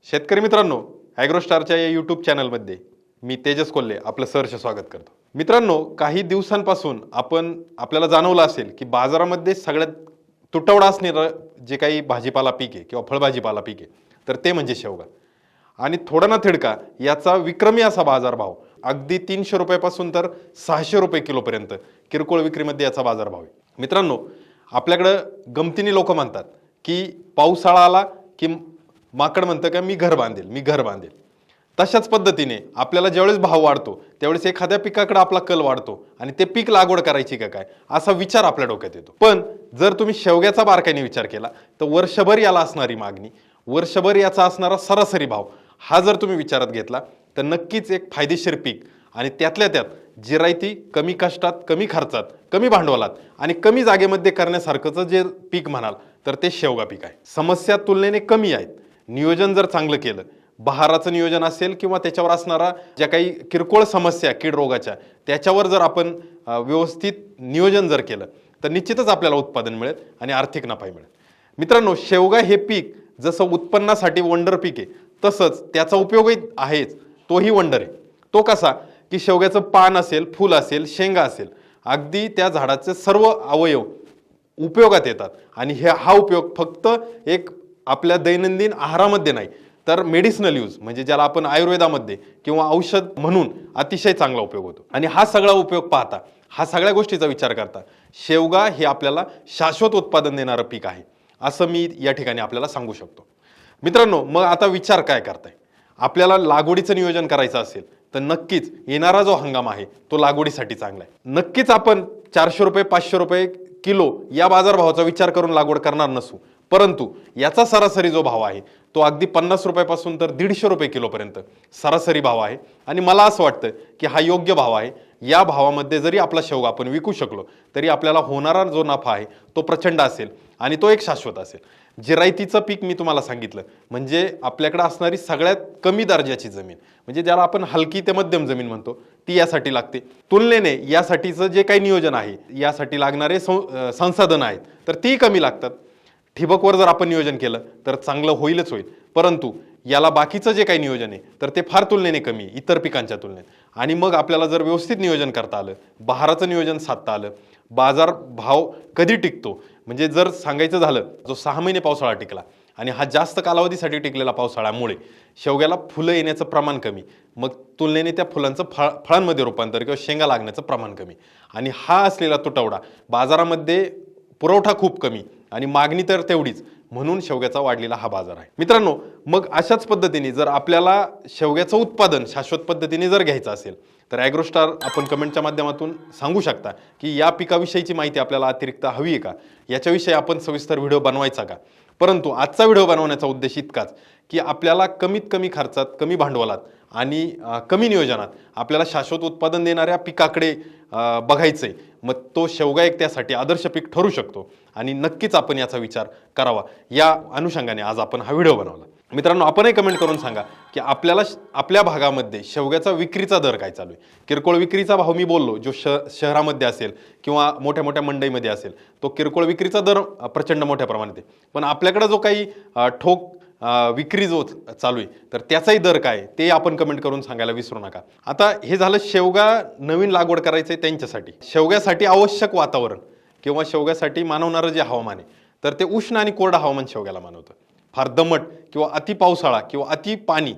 शेतकरी मित्रांनो, ॲग्रोस्टारच्या या यूट्यूब चॅनलमध्ये मी तेजस कोल्हे आपलं सहर्ष स्वागत करतो. मित्रांनो, काही दिवसांपासून आपल्याला जाणवलं असेल की बाजारामध्ये सगळ्यात तुटवडा असणारं जे काही भाजीपाला पीक आहे किंवा फळभाजीपाला पीक आहे तर ते म्हणजे शेवगा. आणि थोडा ना थिडका याचा विक्रमी असा बाजारभाव, अगदी 300 रुपयापासून तर 600 रुपये किलोपर्यंत किरकोळ विक्रीमध्ये याचा बाजारभाव आहे. मित्रांनो, आपल्याकडं गमतीने लोक म्हणतात की पावसाळा आला की माकड म्हणतं का मी घर बांधेल. तशाच पद्धतीने आपल्याला ज्यावेळेस भाव वाढतो त्यावेळेस एखाद्या पिकाकडे आपला कल वाढतो आणि ते पीक लागवड करायची का काय असा विचार आपल्या डोक्यात येतो. पण जर तुम्ही शेवग्याचा बारकाईने विचार केला तर वर्षभर याला असणारी मागणी, वर्षभर याचा असणारा सरासरी भाव हा जर तुम्ही विचारात घेतला तर नक्कीच एक फायदेशीर पीक आणि त्यातल्या त्यात जिरायती, कमी कष्टात, कमी खर्चात, कमी भांडवलात आणि कमी जागेमध्ये करण्यासारखंच जे पीक म्हणाल तर ते शेवगा पीक आहे. समस्या तुलनेने कमी आहेत. नियोजन जर चांगलं केलं, बहाराचं नियोजन असेल किंवा त्याच्यावर असणारा ज्या काही किरकोळ समस्या कीड रोगाच्या त्याच्यावर जर आपण व्यवस्थित नियोजन जर केलं तर निश्चितच आपल्याला उत्पादन मिळेल आणि आर्थिक नफा मिळेल. मित्रांनो, शेवगा हे पीक जसं उत्पन्नासाठी वंडर पीक आहे तसंच त्याचा उपयोगही आहेच, तोही वंडर आहे. तो कसा की शेवग्याचं पान असेल, फूल असेल, शेंगा असेल, अगदी त्या झाडाचे सर्व अवयव उपयोगात येतात. आणि हा उपयोग फक्त एक आपल्या दैनंदिन आहारामध्ये नाही तर मेडिसिनल यूज म्हणजे ज्याला आपण आयुर्वेदामध्ये किंवा औषध म्हणून अतिशय चांगला उपयोग होतो. आणि हा सगळा उपयोग पाहता, हा सगळ्या गोष्टीचा विचार करता शेवगा हे आपल्याला शाश्वत उत्पादन देणारं पीक आहे असं मी या ठिकाणी आपल्याला सांगू शकतो. मित्रांनो, मग आता विचार काय करताय? आपल्याला लागवडीचं नियोजन करायचं असेल तर नक्कीच येणारा जो हंगाम आहे तो लागवडीसाठी चांगला आहे. नक्कीच आपण 400 रुपये 500 रुपये किलो या बाजारभावाचा विचार करून लागवड करणार नसू, परंतु याचा सरासरी जो भाव आहे तो अगदी 50 रुपयापासून तर 150 रुपये किलोपर्यंत सरासरी भाव आहे. आणि मला असं वाटतं की हा योग्य भाव आहे. या भावामध्ये जरी आपला शेवगा आपण विकू शकलो तरी आपल्याला होणारा जो नफा आहे तो प्रचंड असेल आणि तो एक शाश्वत असेल. जिरायतीचं पीक मी तुम्हाला सांगितलं म्हणजे आपल्याकडे असणारी सगळ्यात कमी दर्जाची जमीन म्हणजे ज्याला आपण हलकी ते मध्यम जमीन म्हणतो ती यासाठी लागते. तुलनेने यासाठीचं जे काही नियोजन आहे, यासाठी लागणारे संसाधन आहेत तर ती कमी लागतात. ठिबकवर जर आपण नियोजन केलं तर चांगलं होईलच होईल, परंतु याला बाकीचं जे काही नियोजन आहे तर ते फार तुलनेने कमी इतर पिकांच्या तुलनेत. आणि मग आपल्याला जर व्यवस्थित नियोजन करता आलं, बहाराचं नियोजन साधता आलं, बाजार भाव कधी टिकतो म्हणजे जर सांगायचं झालं जो 6 महिने पावसाळा टिकला आणि हा जास्त कालावधीसाठी टिकलेला पावसाळ्यामुळे शेवग्याला फुलं येण्याचं प्रमाण कमी, मग तुलनेने त्या फुलांचं फळांमध्ये रूपांतर किंवा शेंगा लागण्याचं प्रमाण कमी आणि हा असलेला तुटवडा बाजारामध्ये पुरवठा खूप कमी आणि मागणी तर तेवढीच, म्हणून शेवग्याचा वाढलेला हा बाजार आहे. मित्रांनो, मग अशाच पद्धतीने जर आपल्याला शेवग्याचं उत्पादन शाश्वत पद्धतीने जर घ्यायचं असेल तर ॲग्रोस्टार आपण कमेंटच्या माध्यमातून सांगू शकता की या पिकाविषयीची माहिती आपल्याला अतिरिक्त हवी आहे का, याच्याविषयी आपण सविस्तर व्हिडिओ बनवायचा का. परंतु आजचा व्हिडिओ बनवण्याचा उद्देश इतकाच की आपल्याला कमीत कमी खर्चात, कमी भांडवलात आणि कमी नियोजनात आपल्याला शाश्वत उत्पादन देणाऱ्या पिकाकडे बघायचंय. मग तो शेवगा एक त्यासाठी आदर्श पीक ठरू शकतो आणि नक्कीच आपण याचा विचार करावा. या अनुषंगाने आज आपण हा व्हिडिओ बनवला. मित्रांनो, आपणही कमेंट करून सांगा की आपल्याला आपल्या भागामध्ये शेवग्याचा विक्रीचा दर काय चालू आहे. किरकोळ विक्रीचा भाव मी बोललो, जो शहरामध्ये असेल किंवा मोठ्या मोठ्या मंडईमध्ये असेल तो किरकोळ विक्रीचा दर प्रचंड मोठ्या प्रमाणात आहे. पण आपल्याकडे जो काही ठोक विक्री जो चालू आहे तर त्याचाही दर काय ते आपण कमेंट करून सांगायला विसरू नका. आता हे झालं शेवगा नवीन लागवड करायचंय त्यांच्यासाठी. शेवग्यासाठी आवश्यक वातावरण किंवा शेवग्यासाठी मानवणारं जे हवामान आहे तर ते उष्ण आणि कोरडं हवामान शेवग्याला मानवतं. फार दमट किंवा अति पावसाळा किंवा अति पाणी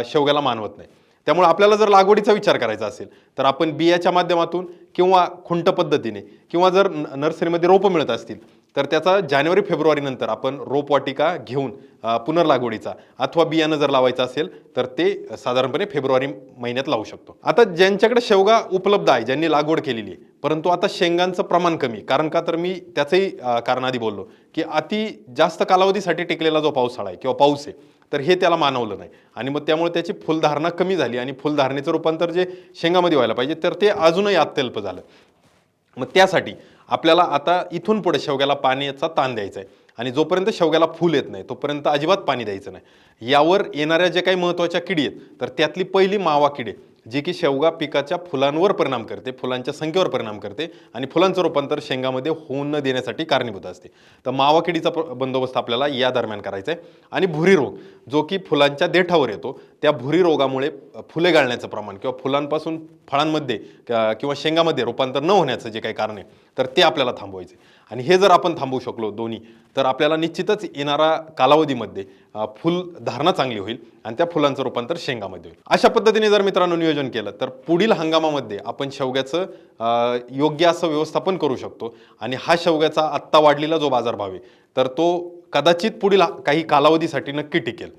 शेवग्याला मानवत नाही. त्यामुळे आपल्याला जर लागवडीचा विचार करायचा असेल तर आपण बियाच्या माध्यमातून किंवा खुंट पद्धतीने किंवा जर नर्सरीमध्ये रोपं मिळत असतील तर त्याचा जानेवारी फेब्रुवारी नंतर आपण रोपवाटिका घेऊन पुनर्लागवडीचा अथवा बियाणं जर लावायचं असेल तर ते साधारणपणे फेब्रुवारी महिन्यात लावू शकतो. आता ज्यांच्याकडे शेवगा उपलब्ध आहे, ज्यांनी लागवड केलेली आहे, परंतु आता शेंगांचं प्रमाण कमी, कारण का तर मी त्याचंही कारण आधी बोललो की अति जास्त कालावधीसाठी टिकलेला जो पावसाळा आहे किंवा पाऊस आहे तर हे त्याला मानवलं नाही आणि मग त्यामुळे त्याची फुलधारणा कमी झाली आणि फुलधारणेचं रूपांतर जे शेंगामध्ये व्हायला पाहिजे तर ते अजूनही अत्यल्प झालं. मग त्यासाठी आपल्याला आता इथून पुढे शेवग्याला पाण्याचा ताण द्यायचा आहे आणि जोपर्यंत शेवग्याला फूल येत नाही तोपर्यंत अजिबात पाणी द्यायचं नाही. यावर येणाऱ्या जे काही महत्त्वाच्या किडी आहेत तर त्यातली पहिली मावा किडे जी की शेवगा पिकाच्या फुलांवर परिणाम करते, फुलांच्या संख्येवर परिणाम करते आणि फुलांचं रूपांतर शेंगामध्ये होऊ न देण्यासाठी कारणीभूत असते. तर मावा किडीचा बंदोबस्त आपल्याला या दरम्यान करायचा आहे. आणि भुरी रोग जो की फुलांच्या देठावर येतो, त्या भुरी रोगामुळे फुले गाळण्याचं प्रमाण किंवा फुलांपासून फळांमध्ये किंवा शेंगामध्ये रूपांतर न होण्याचं जे काही कारण आहे तर ते आपल्याला थांबवायचे. आणि हे जर आपण थांबवू शकलो दोन्ही, तर आपल्याला निश्चितच येणारा कालावधीमध्ये फुल धारणा चांगली होईल आणि त्या फुलांचं रूपांतर शेंगामध्ये होईल. अशा पद्धतीने जर मित्रांनो नियोजन केलं तर पुढील हंगामामध्ये आपण शेवग्याचं योग्य असं व्यवस्थापन करू शकतो. आणि हा शेवग्याचा आत्ता वाढलेला जो बाजारभाव आहे तर तो कदाचित पुढील काही कालावधीसाठी नक्की टिकेल.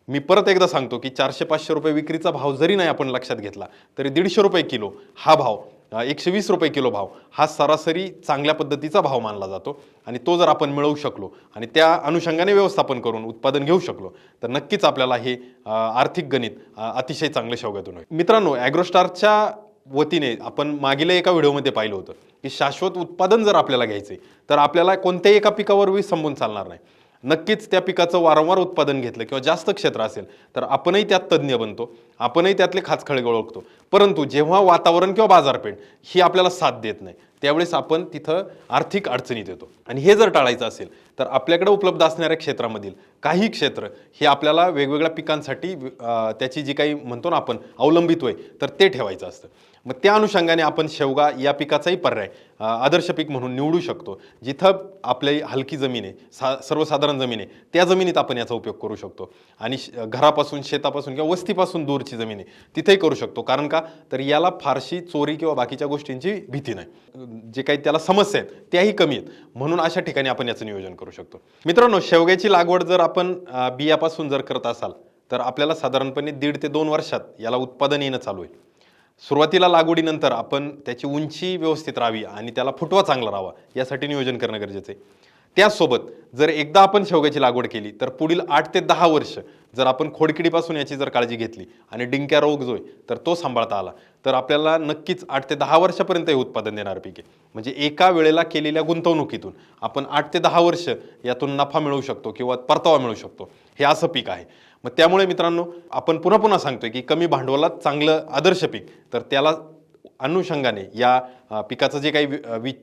मी परत एकदा सांगतो की 400-500 रुपये विक्रीचा भाव जरी नाही आपण लक्षात घेतला तरी 150 रुपये किलो हा भाव, 120 रुपये किलो भाव हा सरासरी चांगल्या पद्धतीचा भाव मानला जातो. आणि तो जर आपण मिळवू शकलो आणि त्या अनुषंगाने व्यवस्थापन करून उत्पादन घेऊ शकलो तर नक्कीच आपल्याला हे आर्थिक गणित अतिशय चांगले शेवग्यातून होईल. मित्रांनो, ॲग्रोस्टारच्या वतीने आपण मागील एका व्हिडिओमध्ये पाहिलं होतं की शाश्वत उत्पादन जर आपल्याला घ्यायचे तर आपल्याला कोणत्याही एका पिकावर विसंबून चालणार नाही. नक्कीच त्या पिकाचं वारंवार उत्पादन घेतलं किंवा जास्त क्षेत्र असेल तर आपणही त्यात तज्ज्ञ बनतो, आपणही त्यातले खाचखळे ओळखतो. परंतु जेव्हा वातावरण किंवा बाजारपेठ ही आपल्याला साथ देत नाही त्यावेळेस आपण तिथं आर्थिक अडचणीत येतो. आणि हे जर टाळायचं असेल तर आपल्याकडे उपलब्ध असणाऱ्या क्षेत्रामधील काही क्षेत्र हे आपल्याला वेगवेगळ्या पिकांसाठी त्याची जी काही म्हणतो ना आपण अवलंबित्व आहे तर ते ठेवायचं असतं. मग त्या अनुषंगाने आपण शेवगा या पिकाचाही पर्याय आदर्श पीक म्हणून निवडू शकतो. जिथं आपली हलकी जमीन आहे, सर्वसाधारण जमीन आहे, त्या जमिनीत आपण याचा उपयोग करू शकतो. आणि घरापासून, शेतापासून किंवा वस्तीपासून दूरची जमीन आहे तिथेही करू शकतो. कारण का तर याला फारशी चोरी किंवा बाकीच्या गोष्टींची भीती नाही, जे काही त्याला समस्या आहेत त्याही कमी आहेत. म्हणून अशा ठिकाणी आपण याचं नियोजन करू शकतो. मित्रांनो, शेवग्याची लागवड जर आपण बियापासून जर करत असाल तर आपल्याला साधारणपणे 1.5 ते 2 वर्षात याला उत्पादन येणं चालू आहे. सुरुवातीला लागवडीनंतर आपण त्याची उंची व्यवस्थित राहावी आणि त्याला फुटवा चांगला राहावा यासाठी नियोजन करणं गरजेचं आहे. त्याचसोबत जर एकदा आपण शेवग्याची लागवड केली तर पुढील 8 ते 10 वर्ष जर आपण खोडकिडीपासून याची जर काळजी घेतली आणि डिंक्या रोग जो आहे तर तो सांभाळता आला तर आपल्याला नक्कीच 8 ते 10 वर्षापर्यंत हे उत्पादन देणारं पीक आहे. म्हणजे एका वेळेला केलेल्या गुंतवणुकीतून आपण 8 ते 10 वर्ष यातून नफा मिळवू शकतो किंवा परतावा मिळवू शकतो. हे असं पीक आहे. मग त्यामुळे मित्रांनो, आपण पुन्हा पुन्हा सांगतोय की कमी भांडवलात चांगलं आदर्श पीक, तर त्याला अनुषंगाने या पिकाचं जे काही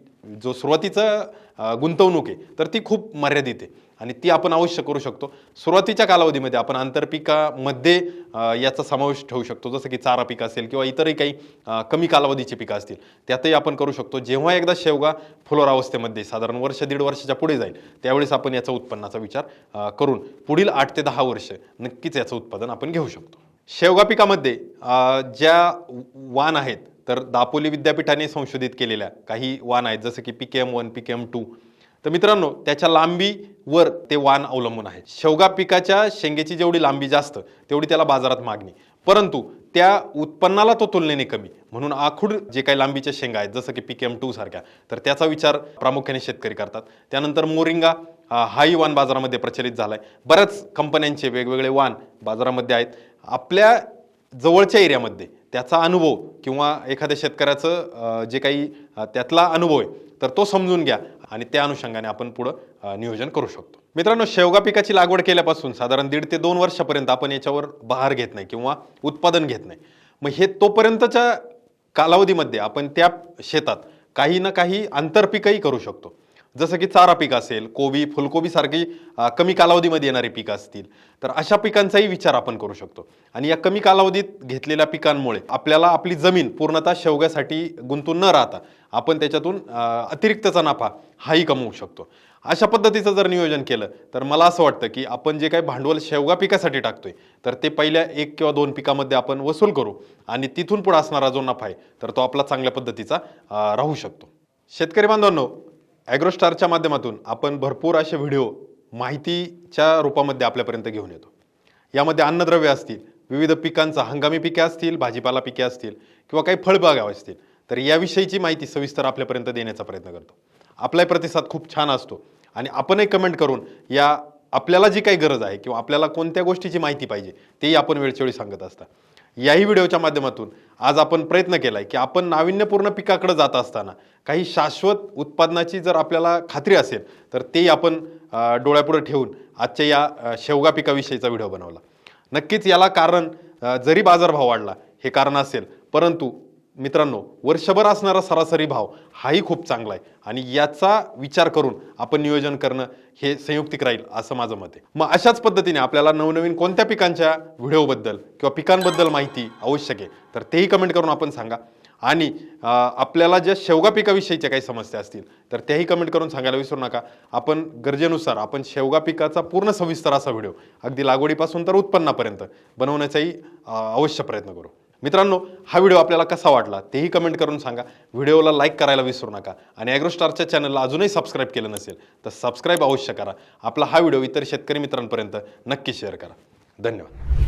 जो सुरुवातीचं गुंतवणूक आहे तर ती खूप मर्यादित आहे आणि ती आपण अवश्य करू शकतो. सुरुवातीच्या कालावधीमध्ये आपण आंतरपिकामध्ये याचा समावेश ठेवू शकतो, जसं की चारा पीक असेल किंवा इतरही काही कमी कालावधीची पिकं असतील त्यातही आपण करू शकतो. जेव्हा एकदा शेवगा फुलोर अवस्थेमध्ये साधारण 1-1.5 वर्षाच्या पुढे जाईल त्यावेळेस आपण याचा उत्पन्नाचा विचार करून पुढील 8 ते 10 वर्ष नक्कीच याचं उत्पादन आपण घेऊ शकतो. शेवगा पिकामध्ये ज्या वाण आहेत तर दापोली विद्यापीठाने संशोधित केलेल्या काही वाण आहेत, जसं की PKM1, PKM2. तर मित्रांनो, त्याच्या लांबीवर ते वाण अवलंबून आहे. शेवगा पिकाच्या शेंगेची जेवढी लांबी जास्त तेवढी त्याला बाजारात मागणी, परंतु त्या उत्पन्नाला तो तुलनेने कमी. म्हणून आखूड जे काही लांबीच्या शेंगा आहेत जसं की PKM2 सारख्या तर त्याचा विचार प्रामुख्याने शेतकरी करतात. त्यानंतर मोरिंगा हाही वाण बाजारामध्ये प्रचलित झालाय. बऱ्याच कंपन्यांचे वेगवेगळे वाण बाजारामध्ये आहेत. आपल्या जवळच्या एरियामध्ये त्याचा अनुभव किंवा एखाद्या शेतकऱ्याचं जे काही त्यातला अनुभव आहे तर तो समजून घ्या आणि त्या अनुषंगाने आपण पुढं नियोजन करू शकतो. मित्रांनो, शेवगा पिकाची लागवड केल्यापासून साधारण 1.5 ते 2 वर्षापर्यंत आपण याच्यावर बहार घेत नाही किंवा उत्पादन घेत नाही. मग हे तोपर्यंतच्या कालावधीमध्ये आपण त्या शेतात काही ना काही आंतरपिकही करू शकतो. जसं की चारा पीक असेल, कोबी, फुलकोबी सारखी कमी कालावधीमध्ये येणारी पिकं असतील तर अशा पिकांचाही विचार आपण करू शकतो. आणि या कमी कालावधीत घेतलेल्या पिकांमुळे आपल्याला आपली जमीन पूर्णतः शेवग्यासाठी गुंतून न राहता आपण त्याच्यातून अतिरिक्तचा नफा हाही कमवू शकतो. अशा पद्धतीचं जर नियोजन केलं तर मला असं वाटतं की आपण जे काही भांडवल शेवगा पिकासाठी टाकतोय तर ते पहिल्या 1 किंवा 2 पिकामध्ये आपण वसूल करू आणि तिथून पुढे असणारा जो नफा आहे तर तो आपला चांगल्या पद्धतीचा राहू शकतो. शेतकरी बांधवांनो, ॲग्रोस्टारच्या माध्यमातून आपण भरपूर असे व्हिडिओ माहितीच्या रूपामध्ये आपल्यापर्यंत घेऊन येतो. यामध्ये अन्नद्रव्य असतील, विविध पिकांचा हंगामी पिके असतील, भाजीपाला पिके असतील किंवा काही फळबागा असतील तर याविषयीची माहिती सविस्तर आपल्यापर्यंत देण्याचा प्रयत्न करतो. आपलाही प्रतिसाद खूप छान असतो आणि आपणही कमेंट करून या आपल्याला जी काही गरज आहे किंवा आपल्याला कोणत्या गोष्टीची माहिती पाहिजे तेही आपण वेळच्यावेळी सांगत असता. याही व्हिडिओच्या माध्यमातून आज आपण प्रयत्न केलाय की आपण नाविन्यपूर्ण पिकाकडे जात असताना काही शाश्वत उत्पादनाची जर आपल्याला खात्री असेल तर तेही आपण डोळ्यापुढे ठेवून आजच्या या शेवगा पिकाविषयीचा व्हिडिओ बनवला. नक्कीच याला कारण जरी बाजारभाव वाढला हे कारण असेल, परंतु मित्रांनो वर्षभर असणारा सरासरी भाव हाही खूप चांगला आहे आणि याचा विचार करून आपण नियोजन करणं हे संयुक्तिक राहील असं माझं मत आहे. मग अशाच पद्धतीने आपल्याला नवनवीन कोणत्या पिकांच्या व्हिडिओबद्दल किंवा पिकांबद्दल माहिती आवश्यक आहे तर तेही कमेंट करून आपण सांगा. आणि आपल्याला ज्या शेवगा पिकाविषयीच्या काही समस्या असतील तर त्याही कमेंट करून सांगायला विसरू नका. आपण गरजेनुसार आपण शेवगा पिकाचा पूर्ण सविस्तर असा व्हिडिओ अगदी लागवडीपासून तर उत्पन्नापर्यंत बनवण्याचाही अवश्य प्रयत्न करू. मित्रांनो हा व्हिडिओ आपल्याला कसा वाटला तेही कमेंट करून सांगा. व्हिडिओला लाईक करायला विसरू नका आणि ॲग्रोस्टारच्या चॅनलला अजूनही सबस्क्राईब केलं नसेल तर सबस्क्राईब अवश्य करा. आपला हा व्हिडिओ इतर शेतकरी मित्रांपर्यंत नक्की शेअर करा. धन्यवाद.